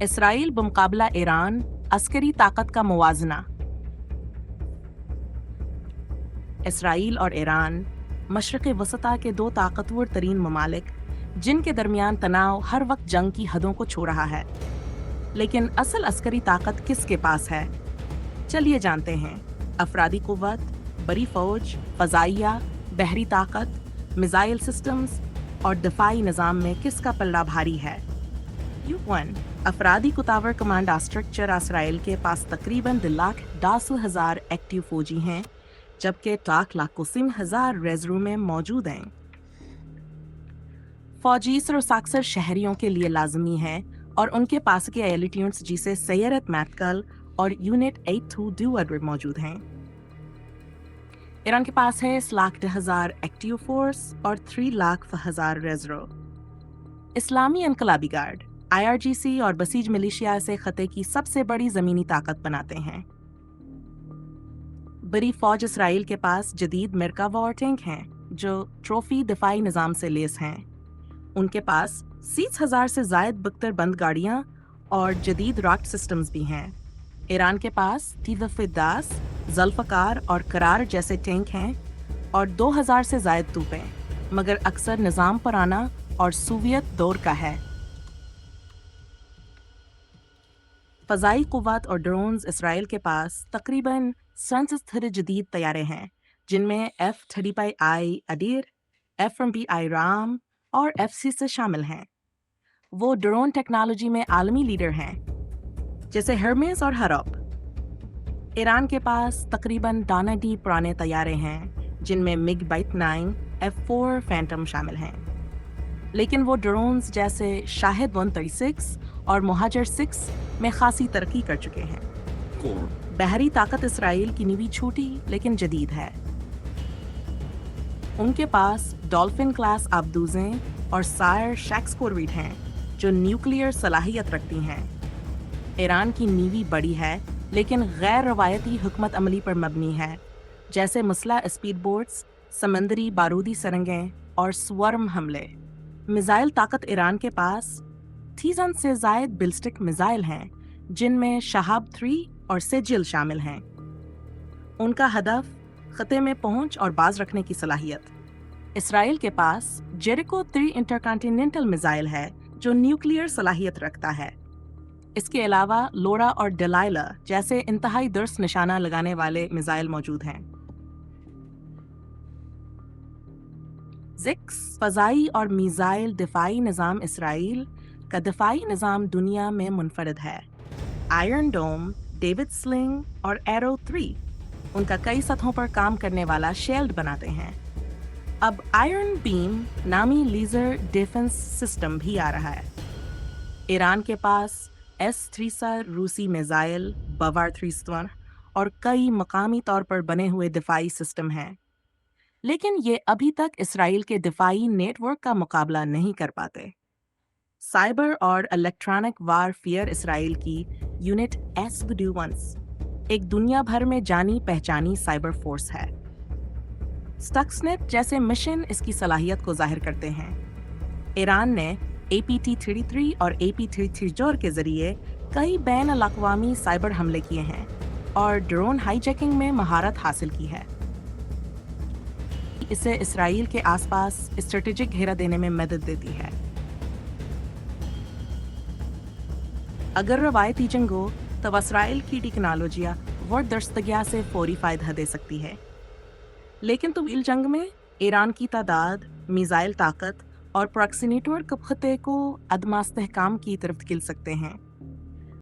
Israel बमुकाबला Iran Askari ताकत का मुवाजना। Israel और ईरान मशरक़ वसता के दो ताकतवर तरीन ममालिक जिनके दरमियान तनाव हर वक्त जंग की हदों को छू रहा है। लेकिन असल अस्करी ताकत किसके पास है? चलिए जानते हैं। अफरादी कुव्वत, बड़ी फौज, फ़ज़ाइया, बहरी ताकत, मिसाइल सिस्टम्स और दिफाई निज़ाम में किसका पल्ला भारी है? U1 अफरादी कुतावर कमांड स्ट्रक्चर इसराइल के पास तकरीबन 2,10,000 एक्टिव फौजी हैं, जबकि 2,90,000 रेजरू में मौजूद हैं। फौजी सिर्फ अक्सर शहरियों के लिए लाजमी है और उनके पास के एलिट्यून्स जिसे सैयरत मैथकल और यूनिट 82 मौजूद हैं। ईरान के पास है 1,10,000 एक्टिव फोर्स और 3,00,000 रेजरो। इस्लामी इनकलाबी गार्ड IRGC और बसीज मिलिशिया से खते की सबसे बड़ी जमीनी ताकत बनाते हैं। बड़ी फौज इसराइल के पास जदीद मिर्कावा और टैंक हैं जो ट्रॉफी दिफाई निज़ाम से लेस हैं। उनके पास 30,000 से ज़ायद बख्तर बंद गाड़ियाँ और जदीद रॉकेट सिस्टम्स भी हैं। ईरान के पास तीवफ़दास, ज़ुल्फ़कार और करार जैसे टैंक हैं और 2,000 से ज़ायद तोपें, मगर अक्सर निज़ाम पुराना और सोवियत दौर का है। फ़ज़ाई क़ुव्वत और ड्रोन्स इसराइल के पास तकरीबन 67 जदीद तैयारे हैं, जिनमें F-35I अडीर, F-1B राम और F-6 शामिल हैं। वो ड्रोन टेक्नोलॉजी में आलमी लीडर हैं, जैसे हर्मेस और हरप। ईरान के पास तकरीबन 90 पुराने तैयारे हैं, जिनमें MiG-29, F-4 फैंटम शामिल हैं। लेकिन वो ड्रोन्स जैसे शाहिद 136 और मुहाजिर 6 में खासी तरक्की कर चुके हैं। बहरी ताकत इसराइल की नीवी छोटी लेकिन जदीद है। उनके पास डॉल्फिन क्लास आबदूजें और सायर शैक्स कोरवेट हैं, जो न्यूक्लियर सलाहियत रखती हैं। ईरान की नीवी बड़ी है, लेकिन गैर रवायती हुकमत अमली पर मबनी है, जैसे मुसल्ह स्पीड बोट्स, समंदरी बारूदी सरंगें और स्वर्म हमले। मिसाइल ताकत ईरान के पास 30 से ज़ायद बिल्स्टिक मिसाइल हैं, जिनमें शहाब 3 और सेजिल शामिल हैं। उनका हदफ खते में पहुंच और बाज रखने की सलाहियत। इसराइल के पास जेरिको 3 इंटरकॉन्टिनेंटल मिसाइल है, जो न्यूक्लियर सलाहियत रखता है। इसके अलावा लोरा और डेलाइला जैसे इंतहाई दुर्स निशाना लगाने वाले मिसाइल मौजूद हैं। ज़िक्स फ़ज़ाई और मिसाइल दिफाई निज़ाम इसराइल का दिफाई निज़ाम दुनिया में मुनफरद है। आयरन डोम, डेविड स्लिंग और एरो 3 उनका कई सतहों पर काम करने वाला शील्ड बनाते हैं। अब आयरन बीम नामी लेज़र डिफेंस सिस्टम भी आ रहा है। ईरान के पास S-300 रूसी मिसाइल, बवार 300 और कई मकामी तौर पर बने हुए दिफाई सिस्टम हैं, लेकिन ये अभी तक इसराइल के दिफाई नेटवर्क का मुकाबला नहीं कर पाते। साइबर और इलेक्ट्रॉनिक वारफेयर इसराइल की यूनिट S-21 एक दुनिया भर में जानी पहचानी साइबर फोर्स है। स्टक्सनेट जैसे मिशन इसकी सलाहियत को जाहिर करते हैं। ईरान ने APT-33 और AP-33 के जरिए कई बैन-अल-अक़वामी साइबर हमले किए हैं और ड्रोन हाईजैकिंग में महारत हासिल की है। इसे इसराइल के आसपास स्ट्रेटेजिक घेरा देने में मदद देती है। अगर रवायती जंग हो तो इसराइल की टेक्नोलॉजियाँ वर्द दस्तगिया से फौरी फायदा दे सकती है, लेकिन तवील जंग में ईरान की तादाद, मिसाइल ताकत और प्रॉक्सी नेटवर्क खते को अदम इस्तेहकाम की तरफ धकेल सकते हैं।